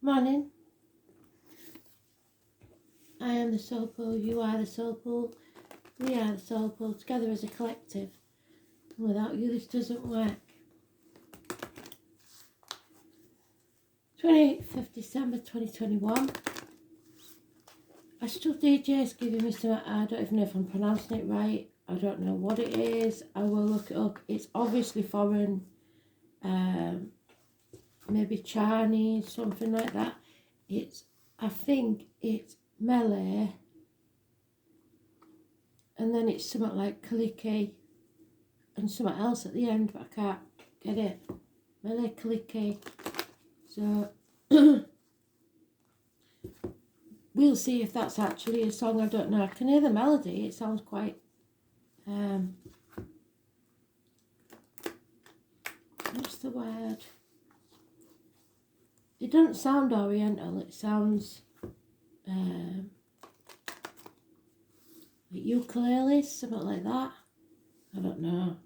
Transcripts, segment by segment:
Morning. I am the soul pool, you are the soul pool, we are the soul pool, together as a collective. And without you this doesn't work. 28th of December 2021. Astral DJ is giving me some, I don't even know if I'm pronouncing it right. I don't know what it is. I will look it up. It's obviously foreign. Maybe Chinese, something like that. I think it's Malay. And then it's something like Kaliki. And something else at the end, but I can't get it. Malay Kaliki. So we'll see if that's actually a song. I don't know. I can hear the melody. It sounds quite what's the word? It doesn't sound oriental. It sounds like ukuleles, something like that. I don't know.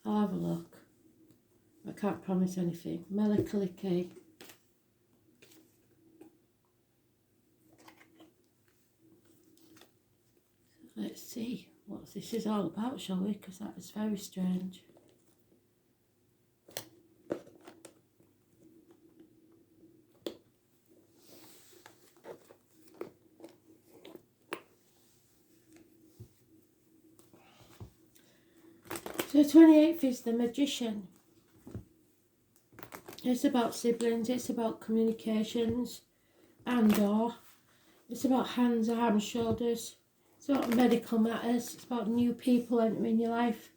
I'll have a look. I can't promise anything. Melakaliki. Let's see what this is all about, shall we? Because that is very strange. So 28th is the Magician. It's about siblings, it's about communications and or. It's about hands, arms, shoulders. It's about medical matters. It's about new people entering your life.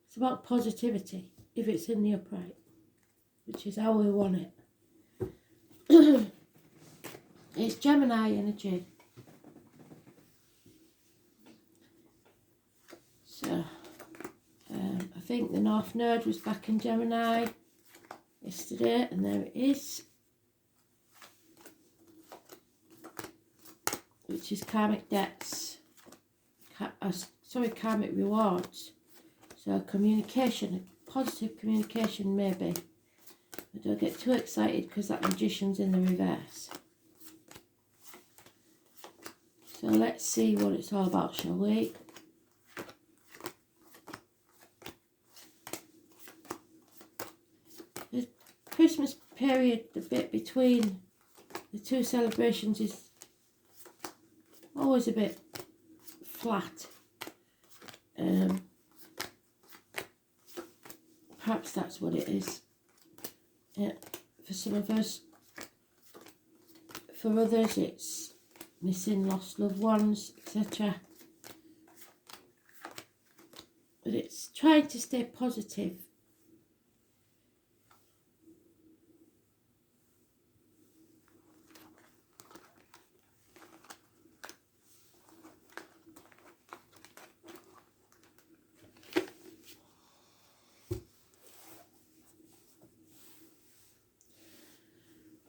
It's about positivity, if it's in the upright, which is how we want it. It's Gemini Energy. So, I think the North Node was back in Gemini yesterday, and there it is. Which is karmic debts. Karmic rewards. So communication, positive communication maybe. But don't get too excited because that Magician's in the reverse. So let's see what it's all about, shall we? The Christmas period, the bit between the two celebrations, is always a bit flat. Perhaps that's what it is. Yeah, for some of us. For others it's missing, lost loved ones, etc. But it's trying to stay positive.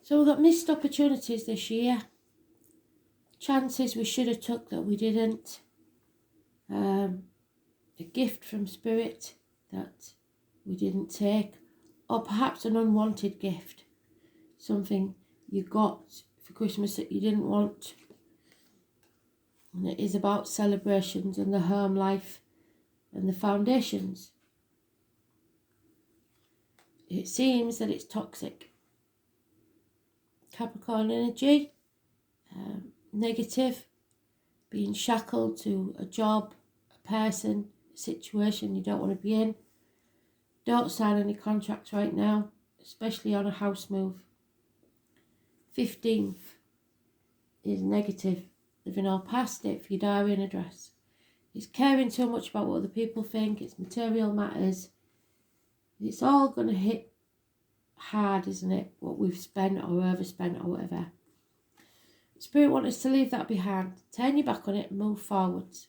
So we've got missed opportunities this year. Chances we should have took that we didn't. A gift from Spirit that we didn't take. Or perhaps an unwanted gift. Something you got for Christmas that you didn't want. And it is about celebrations and the home life and the foundations. It seems that it's toxic. Capricorn energy, negative, being shackled to a job, a person, a situation you don't want to be in. Don't sign any contracts right now, especially on a house move. 15th is negative, living all past it for your diary and address. It's caring too much about what other people think, it's material matters. It's all going to hit hard, isn't it? What we've spent or overspent or whatever. Spirit wants us to leave that behind. Turn your back on it and move forwards.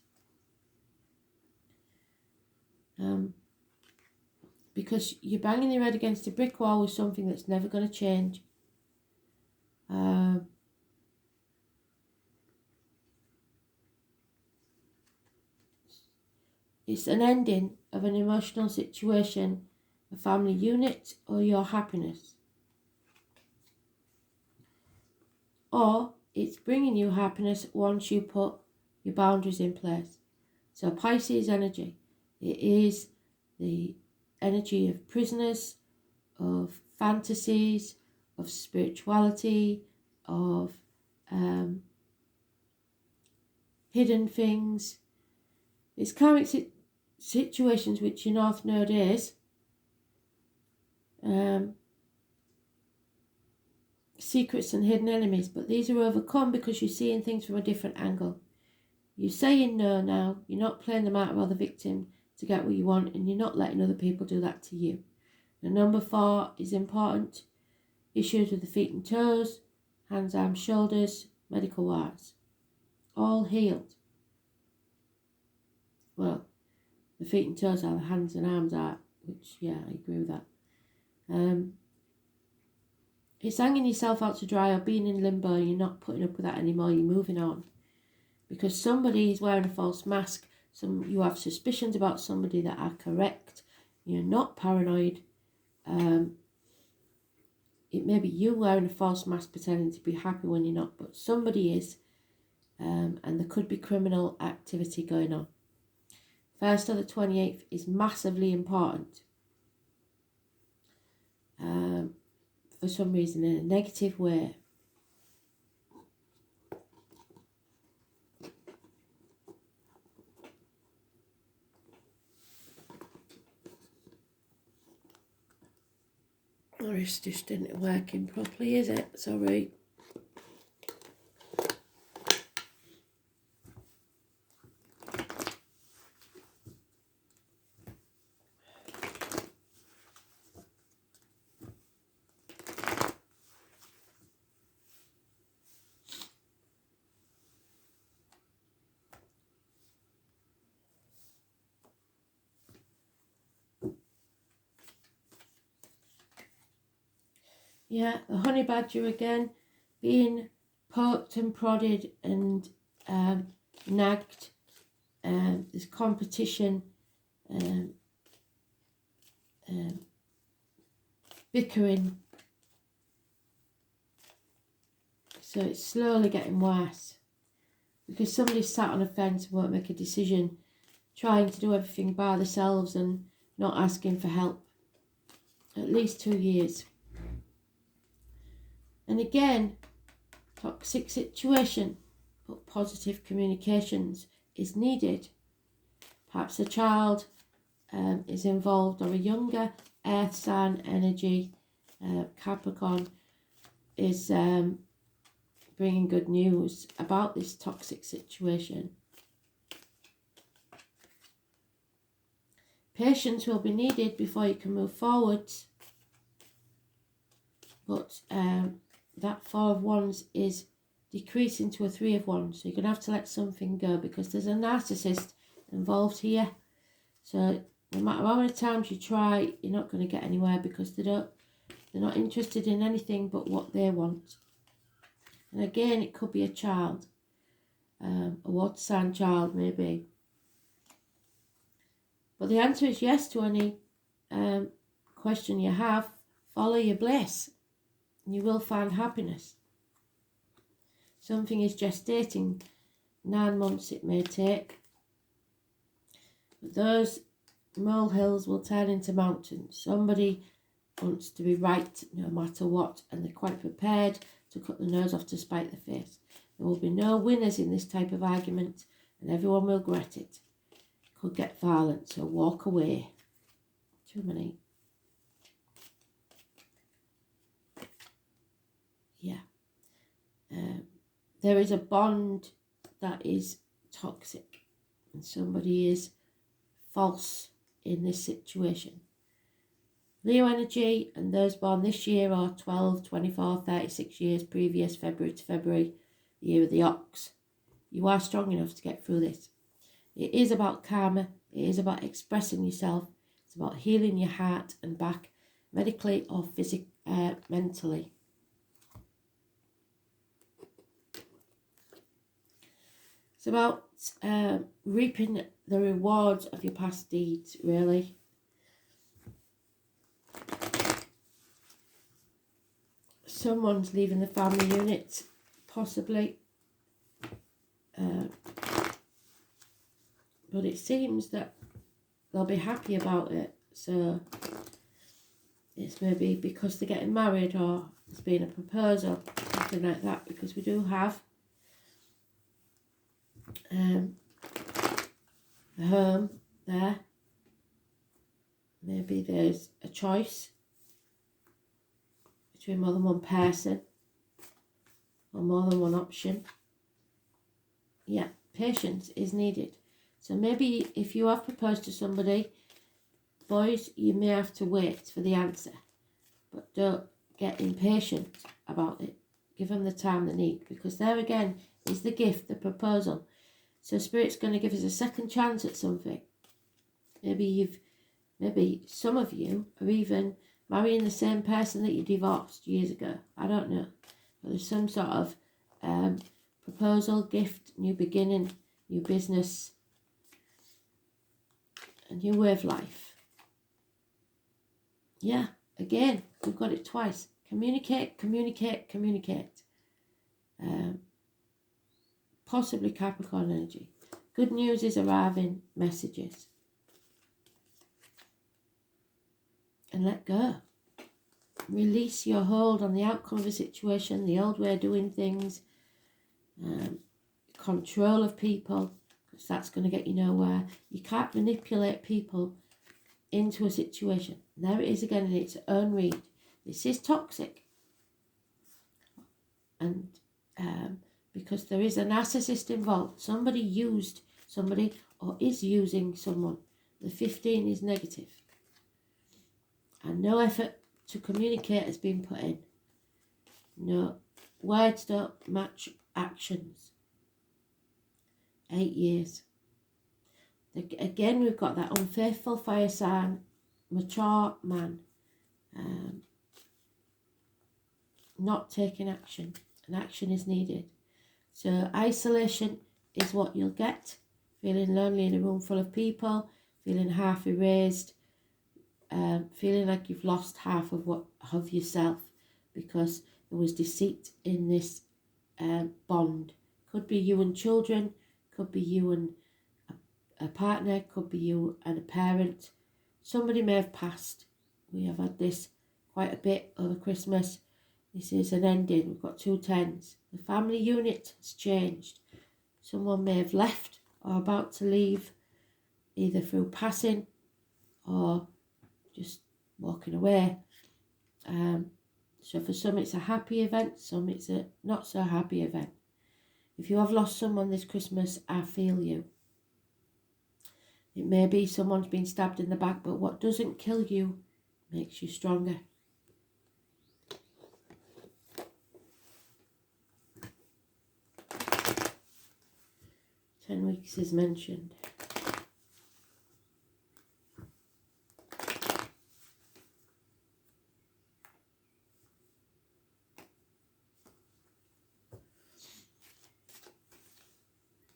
Because you're banging your head against a brick wall with something that's never going to change. It's an ending of an emotional situation, a family unit, or your happiness. or it's bringing you happiness once you put your boundaries in place. So Pisces energy, it is the energy of prisoners, of fantasies, of spirituality, of hidden things. It's karmic situations which your North Node is secrets and hidden enemies, but these are overcome because you're seeing things from a different angle. You're saying no now, you're not playing the martyr or the victim to get what you want, and you're not letting other people do that to you. And number 4 is important. Issues with the feet and toes, hands, arms, shoulders, medical wise. All healed. Well, the feet and toes are, the hands and arms are, which, yeah, I agree with that. It's hanging yourself out to dry or being in limbo. You're not putting up with that anymore. You're moving on. Because somebody is wearing a false mask. You have suspicions about somebody that are correct. You're not paranoid. It may be you wearing a false mask pretending to be happy when you're not, but somebody is. And there could be criminal activity going on. 1st to the 28th is massively important. For some reason, in a negative way. Or it's just isn't working properly, is it? Sorry. Yeah, the honey badger again, being poked and prodded and nagged. There's competition, bickering. So it's slowly getting worse. Because somebody's sat on a fence and won't make a decision, trying to do everything by themselves and not asking for help. At least 2 years. And again, toxic situation, but positive communications is needed. Perhaps a child is involved, or a younger earth sign energy, Capricorn, is bringing good news about this toxic situation. Patience will be needed before you can move forwards. But that 4 of Wands is decreasing to a 3 of Wands. So you're going to have to let something go because there's a narcissist involved here. So no matter how many times you try, you're not going to get anywhere because they're not interested in anything but what they want. And again, it could be a child, a water sign child maybe. But the answer is yes to any question you have. Follow your bliss. You will find happiness. Something is gestating. 9 months it may take. But those molehills will turn into mountains. Somebody wants to be right no matter what, and they're quite prepared to cut the nose off to spite the face. There will be no winners in this type of argument, and everyone will regret it. Could get violent, so walk away. Too many. Yeah. There is a bond that is toxic, and somebody is false in this situation. Leo energy and those born this year are 12, 24, 36 years previous, February to February, the year of the ox. You are strong enough to get through this. It is about karma. It is about expressing yourself. It's about healing your heart and back, medically or mentally. It's about reaping the rewards of your past deeds, really. Someone's leaving the family unit, possibly. But it seems that they'll be happy about it. So it's maybe because they're getting married, or there's been a proposal, something like that, because we do have the home there. Maybe there's a choice between more than one person or more than one option. Yeah, patience is needed. So maybe if you have proposed to somebody, boys, you may have to wait for the answer, but don't get impatient about it. Give them the time they need, because there again is the gift, the proposal. So Spirit's going to give us a second chance at something. Maybe some of you are even marrying the same person that you divorced years ago. I don't know. But there's some sort of proposal, gift, new beginning, new business, a new way of life. Yeah, again, we've got it twice. Communicate, communicate, communicate. Possibly Capricorn energy. Good news is arriving, messages. And let go. Release your hold on the outcome of a situation, the old way of doing things, control of people, because that's going to get you nowhere. You can't manipulate people into a situation. There it is again in its own read. This is toxic. And because there is a narcissist involved, somebody used somebody or is using someone. The 15 is negative. And no effort to communicate has been put in. No, words don't match actions. 8 years. Again, we've got that unfaithful fire sign, mature man, not taking action, and action is needed. So isolation is what you'll get, feeling lonely in a room full of people, feeling half erased, feeling like you've lost half of yourself because there was deceit in this bond. Could be you and children, could be you and a partner, could be you and a parent. Somebody may have passed. We have had this quite a bit over Christmas. This is an ending. We've got 2 10s. The family unit has changed. Someone may have left or about to leave, either through passing or just walking away. So for some it's a happy event, some it's a not so happy event. If you have lost someone this Christmas, I feel you. It may be someone's been stabbed in the back, but what doesn't kill you makes you stronger. Ten weeks is mentioned.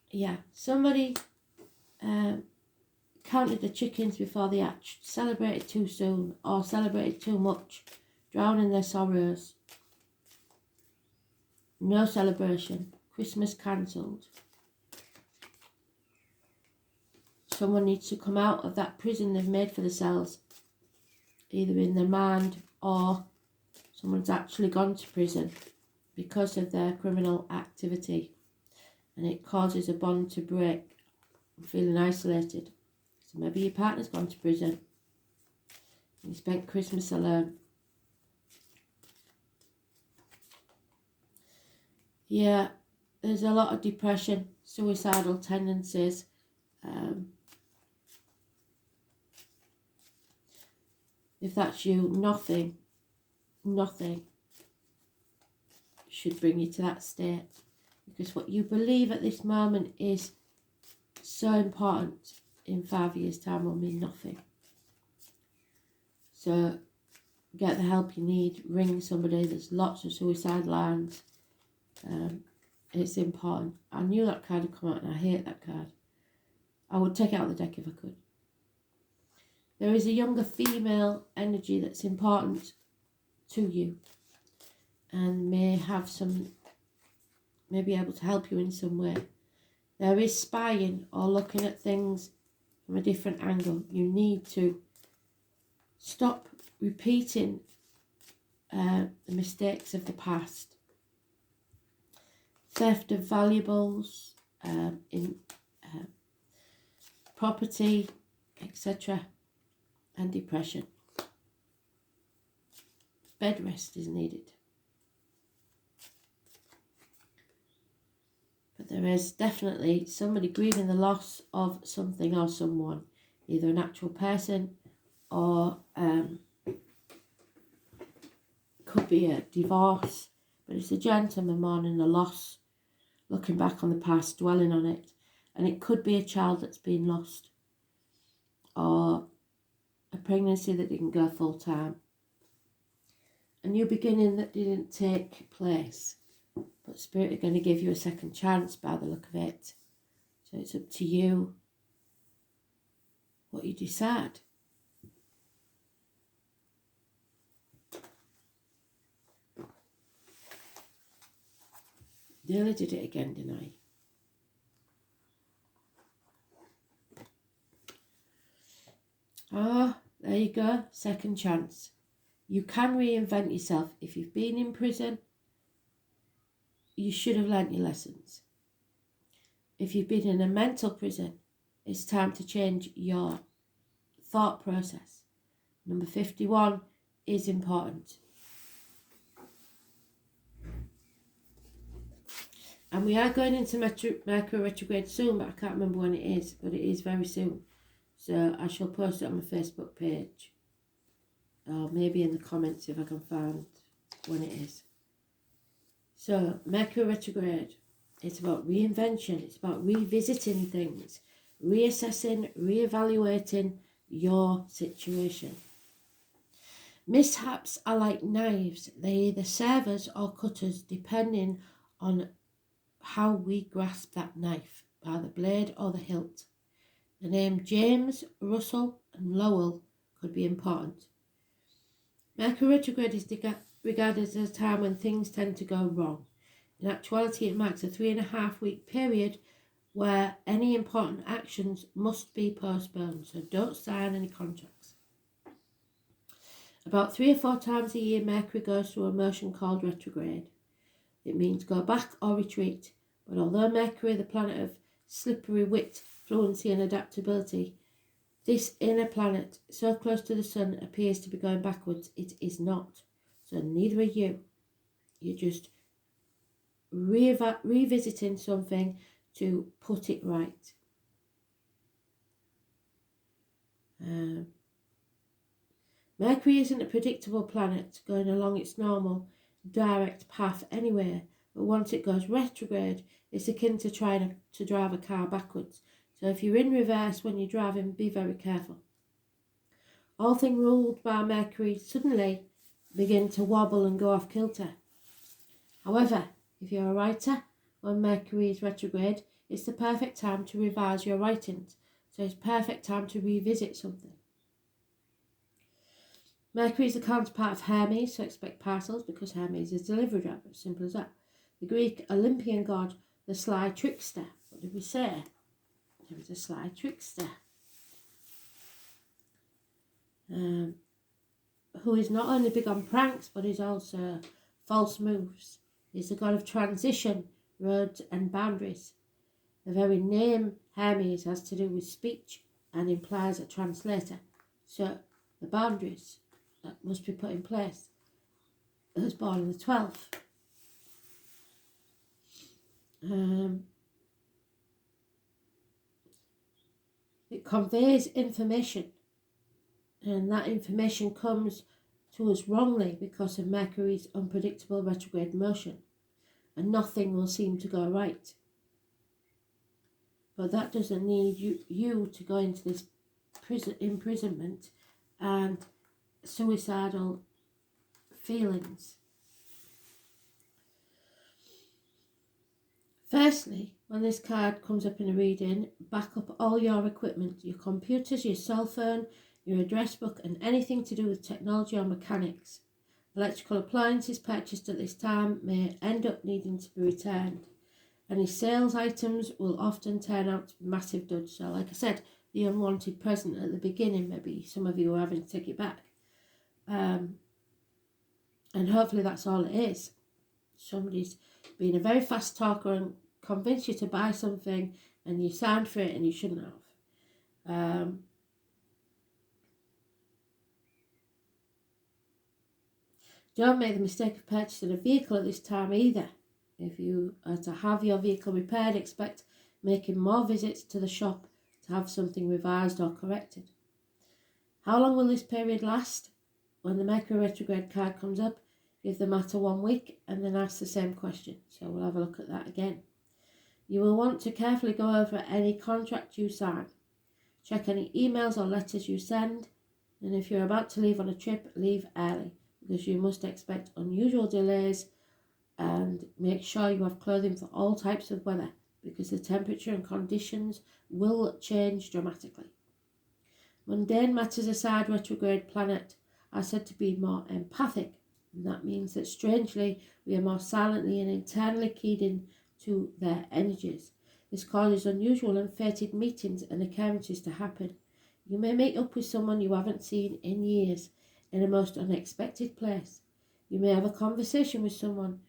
Yeah, somebody counted the chickens before they hatched, celebrated too soon or celebrated too much, drowning their sorrows. No celebration, Christmas cancelled. Someone needs to come out of that prison they've made for themselves, either in their mind or someone's actually gone to prison because of their criminal activity, and it causes a bond to break, feeling isolated. So maybe your partner's gone to prison and you spent Christmas alone. Yeah, there's a lot of depression, suicidal tendencies. If that's you, nothing should bring you to that state, because what you believe at this moment is so important. In 5 years' time will mean nothing. So get the help you need, ring somebody. There's lots of suicide lines. It's important. I knew that card would come out and I hate that card. I would take it out of the deck if I could. There is a younger female energy that's important to you and may have some may be able to help you in some way. There is spying or looking at things from a different angle. You need to stop repeating the mistakes of the past. Theft of valuables, in property, etc. and depression. Bed rest is needed. But there is definitely somebody grieving the loss of something or someone, either an actual person or could be a divorce, but it's a gentleman mourning the loss, looking back on the past, dwelling on it, and it could be a child that's been lost or a pregnancy that didn't go full time, a new beginning that didn't take place, but Spirit are going to give you a second chance by the look of it. So it's up to you what you decide. Nearly did it again, didn't I? Ah, there you go, second chance. You can reinvent yourself. If you've been in prison, you should have learnt your lessons. If you've been in a mental prison, it's time to change your thought process. Number 51 is important. And we are going into Mercury retrograde soon, but I can't remember when it is, but it is very soon. So I shall post it on my Facebook page. Or maybe in the comments if I can find when it is. So Mercury retrograde, it's about reinvention. It's about revisiting things, reassessing, reevaluating your situation. Mishaps are like knives. They either serve us or cut us depending on how we grasp that knife, by the blade or the hilt. The name James, Russell and Lowell could be important. Mercury retrograde is regarded as a time when things tend to go wrong. In actuality, it marks a 3.5-week period where any important actions must be postponed, so don't sign any contracts. About 3 or 4 times a year, Mercury goes through a motion called retrograde. It means go back or retreat, but although Mercury, the planet of slippery wit, fluency and adaptability, this inner planet, so close to the sun, appears to be going backwards, it is not. So neither are you. You're just revisiting something to put it right. Mercury isn't a predictable planet going along its normal, direct path anywhere, but once it goes retrograde, it's akin to trying to drive a car backwards. So if you're in reverse when you're driving, be very careful. All things ruled by Mercury suddenly begin to wobble and go off kilter. However, if you're a writer, when Mercury is retrograde, it's the perfect time to revise your writings. So it's perfect time to revisit something. Mercury is the counterpart of Hermes, so expect parcels because Hermes is a delivery driver. Simple as that. The Greek Olympian god, the sly trickster. What did we say? There was a sly trickster. Who is not only big on pranks, but is also false moves. He's the god of transition, roads and boundaries. The very name Hermes has to do with speech and implies a translator. So the boundaries that must be put in place. He was born on the 12th. It conveys information, and that information comes to us wrongly because of Mercury's unpredictable retrograde motion, and nothing will seem to go right. But that doesn't need you to go into this imprisonment and suicidal feelings. Firstly, when this card comes up in a reading, back up all your equipment, your computers, your cell phone, your address book and anything to do with technology or mechanics. Electrical appliances purchased at this time may end up needing to be returned. Any sales items will often turn out to be massive duds. So like I said, the unwanted present at the beginning, maybe some of you are having to take it back. And hopefully that's all it is. Somebody's been a very fast talker and convinced you to buy something and you signed for it and you shouldn't have. Don't make the mistake of purchasing a vehicle at this time either. If you are to have your vehicle repaired, expect making more visits to the shop to have something revised or corrected. How long will this period last? When the Mercury retrograde card comes up, give the matter 1 week and then ask the same question. So we'll have a look at that again. You will want to carefully go over any contract you sign. Check any emails or letters you send. And if you're about to leave on a trip, leave early, because you must expect unusual delays, and make sure you have clothing for all types of weather, because the temperature and conditions will change dramatically. Mundane Matters aside, retrograde planet are said to be more empathic, and that means that strangely we are more silently and internally keyed in to their energies. This causes unusual and fated meetings and occurrences to happen. You may meet up with someone you haven't seen in years in a most unexpected place. You may have a conversation with someone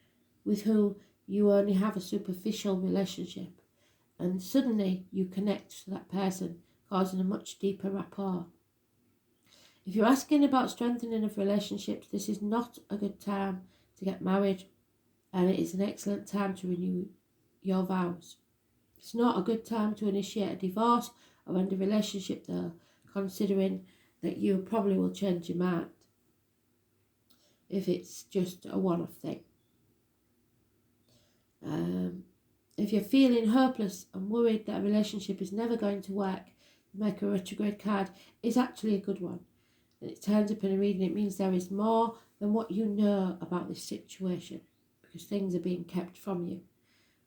with whom you only have a superficial relationship, and suddenly you connect to that person, causing a much deeper rapport. If you're asking about strengthening of relationships, this is not a good time to get married, and it is an excellent time to renew your vows. It's not a good time to initiate a divorce or end a relationship though, considering that you probably will change your mind if it's just a one-off thing. If you're feeling hopeless and worried that a relationship is never going to work, the Mercury retrograde card is actually a good one. And it turns up in a reading, it means there is more than what you know about this situation, because things are being kept from you,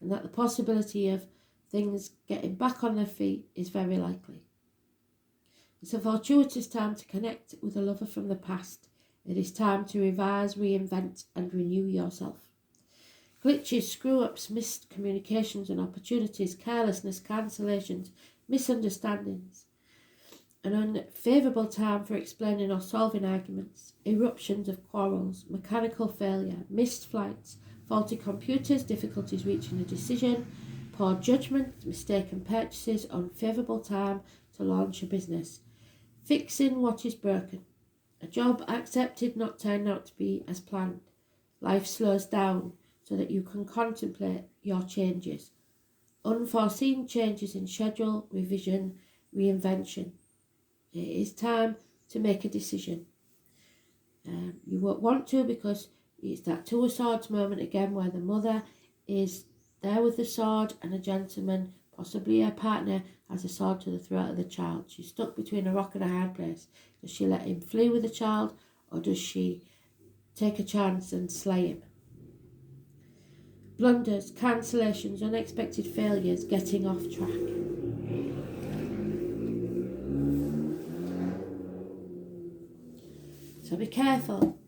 and that the possibility of things getting back on their feet is very likely. It's a fortuitous time to connect with a lover from the past. It is time to revise, reinvent and renew yourself. Glitches, screw-ups, missed communications and opportunities, carelessness, cancellations, misunderstandings. An unfavourable time for explaining or solving arguments, eruptions of quarrels, mechanical failure, missed flights, faulty computers, difficulties reaching a decision, poor judgment, mistaken purchases, unfavourable time to launch a business, fixing what is broken, a job accepted not turned out to be as planned, life slows down so that you can contemplate your changes, unforeseen changes in schedule, revision, reinvention. It is time to make a decision. You won't want to, because it's that Two of Swords moment again, where the mother is there with the sword and a gentleman, possibly her partner, has a sword to the throat of the child. She's stuck between a rock and a hard place. Does she let him flee with the child, or does she take a chance and slay him? Blunders, cancellations, unexpected failures, getting off track. So be careful,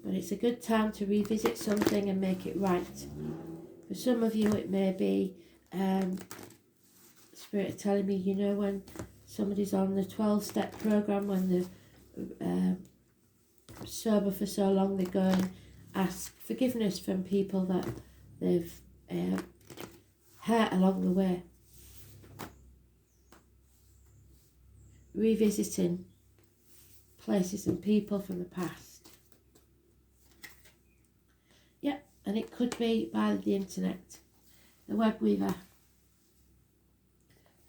but it's a good time to revisit something and make it right. For some of you it may be Spirit telling me, you know, when somebody's on the 12-step program, when they're sober for so long, they go and ask forgiveness from people that they've hurt along the way. Revisiting places and people from the past. Yep, and it could be by the internet. The web weaver.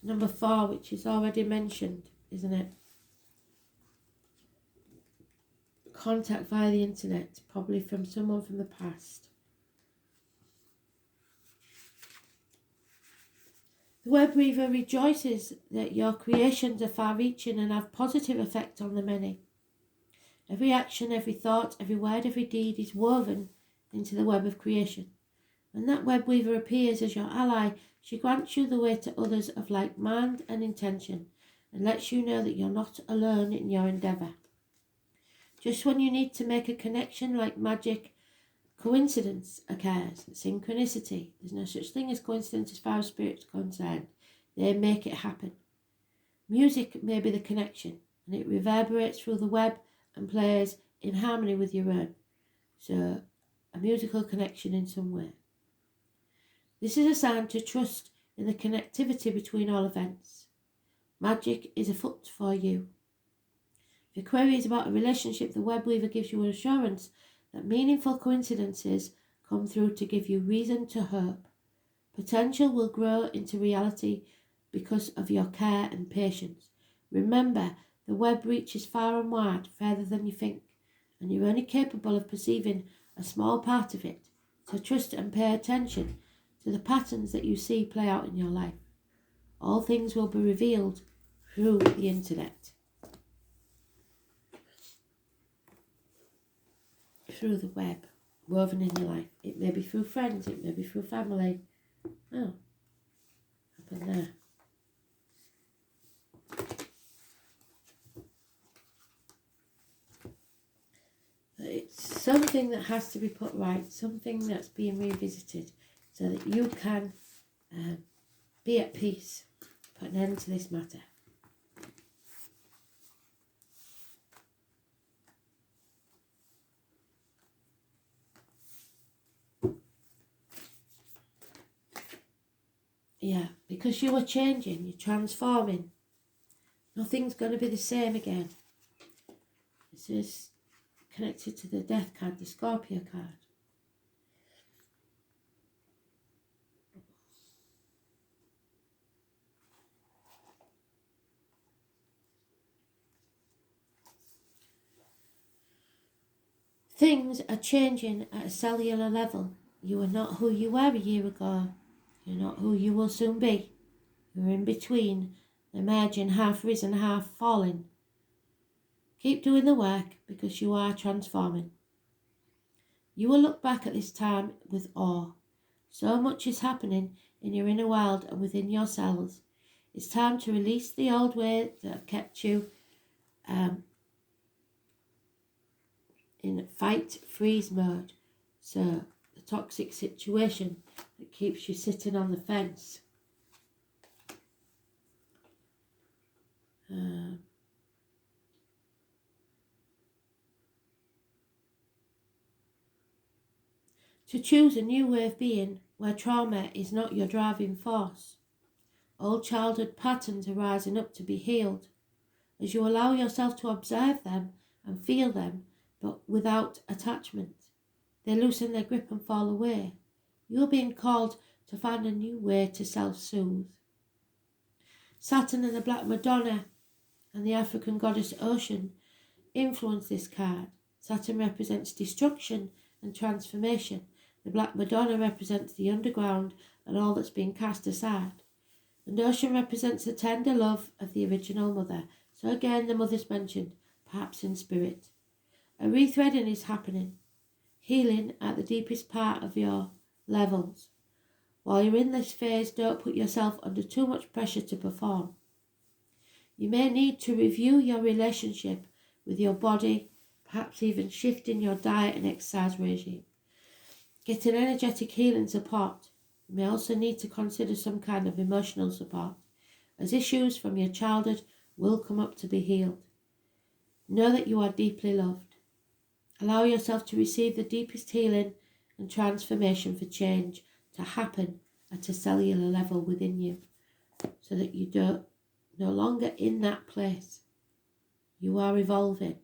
Number 4, which is already mentioned, isn't it? Contact via the internet, probably from someone from the past. The web weaver rejoices that your creations are far-reaching and have positive effect on the many. Every action, every thought, every word, every deed is woven into the web of creation. When that web weaver appears as your ally, she grants you the way to others of like mind and intention, and lets you know that you're not alone in your endeavour. Just when you need to make a connection like magic, Coincidence occurs, synchronicity. There's no such thing as coincidence as far as spirit's concerned. They make it happen. Music may be the connection, and it reverberates through the web and plays in harmony with your own. So, a musical connection in some way. This is a sign to trust in the connectivity between all events. Magic is afoot for you. If your query is about a relationship, the web weaver gives you an assurance that meaningful coincidences come through to give you reason to hope. Potential will grow into reality because of your care and patience. Remember, the web reaches far and wide, further than you think, and you're only capable of perceiving a small part of it. So trust and pay attention to the patterns that you see play out in your life. All things will be revealed through the internet. Through the web, woven in your life. It may be through friends, it may be through family. Oh, happened there. It's something that has to be put right, something that's being revisited so that you can be at peace, put an end to this matter. Yeah, because you are changing, you're transforming. Nothing's going to be the same again. This is connected to the Death card, the Scorpio card. Things are changing at a cellular level. You are not who you were a year ago. You're not who you will soon be. You're in between, emerging, half risen, half falling. Keep doing the work because you are transforming. You will look back at this time with awe. So much is happening in your inner world and within yourselves. It's time to release the old ways that have kept you in fight-freeze mode. So, the toxic situation that keeps you sitting on the fence. To choose a new way of being where trauma is not your driving force. Old childhood patterns are rising up to be healed. As you allow yourself to observe them and feel them, but without attachment, they loosen their grip and fall away. You are being called to find a new way to self-soothe. Saturn and the Black Madonna and the African goddess Ocean influence this card. Saturn represents destruction and transformation. The Black Madonna represents the underground and all that's been cast aside. And Ocean represents the tender love of the original mother. So again, the mother's mentioned, perhaps in spirit. A rethreading is happening. Healing at the deepest part of your levels. While you're in this phase, don't put yourself under too much pressure to perform. You may need to review your relationship with your body, perhaps even shifting your diet and exercise regime. Get an energetic healing support. You may also need to consider some kind of emotional support, as issues from your childhood will come up to be healed. Know that you are deeply loved. Allow yourself to receive the deepest healing and transformation for change to happen at a cellular level within you, so that you don't no longer in that place. You are evolving.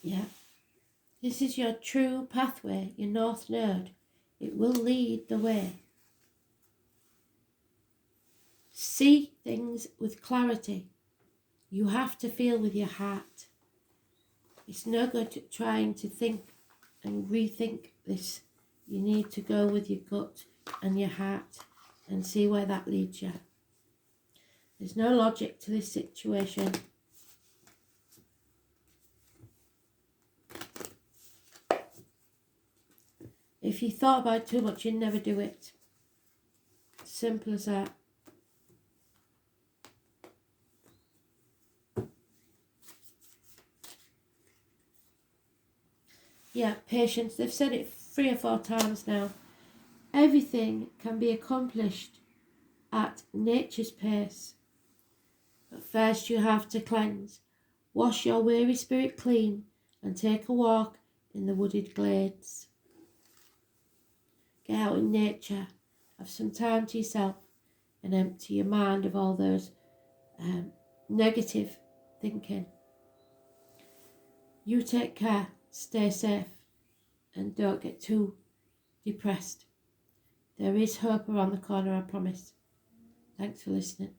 Yeah. This is your true pathway, your North Node. It will lead the way. see things with clarity. You have to feel with your heart. It's no good trying to think and rethink this. You need to go with your gut and your heart and see where that leads you. There's no logic to this situation. If you thought about it too much, you'd never do it. Simple as that. Yeah, patience. They've said it 3 or 4 times now. Everything can be accomplished at nature's pace. But first you have to cleanse. Wash your weary spirit clean and take a walk in the wooded glades. Get out in nature. Have some time to yourself and empty your mind of all those negative thinking. You take care, stay safe, and don't get too depressed. There is hope around the corner, I promise. Thanks for listening.